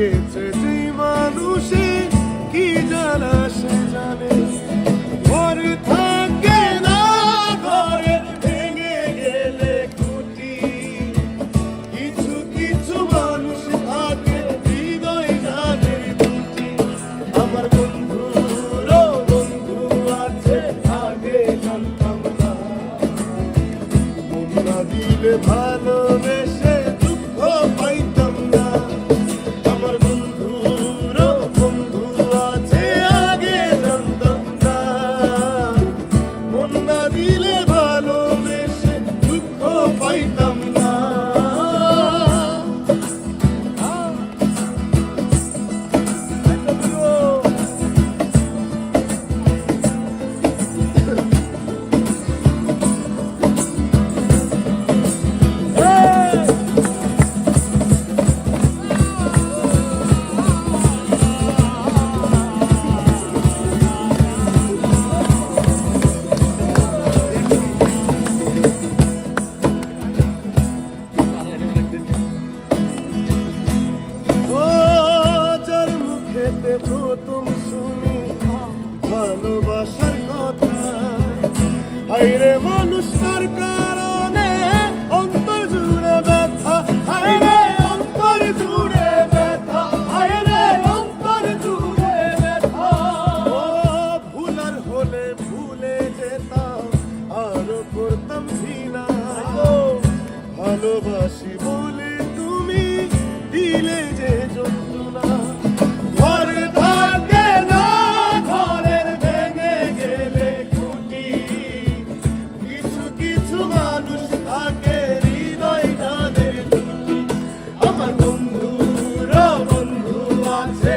গেছে যে মানুষে কি জ্বালা সে জানে। ঘর থাকে না ঘরে ভেঙে গেলে খুঁটি, কিছু কিছু মানুষ থাকে হৃদয় জানের দুটি। আমার বন্ধুরও বন্ধু আছে আগে জানতাম না, মন না দিলে ভালোবেসে দুঃখ পাইতাম না। আমার বন্ধুরও বন্ধু আছে আগে জানতাম না, মন না দিলে ভালোবেসে দুঃখ পাইতাম না। প্রথম শুনি ভালোবাসার কথা, হায়রে মানুষ তার কারণে অন্তর জুড়ে ব্যথা, হায়রে অন্তর জুড়ে ব্যথা, হায়রে অন্তর জুড়ে ব্যথা। ও ভুলার হলে ভুলে যেতাম আরো করতাম ঘৃণা, ভালোবাসি বলে তুমি দিলে যে যন্ত্রণা। ঘর থাকে না ঘরের ভেঙে গেলে খুঁটি, কিছু কিছু মানুষ থাকে হৃদয় জানের দুটি। আমার বন্ধুরও বন্ধু আছে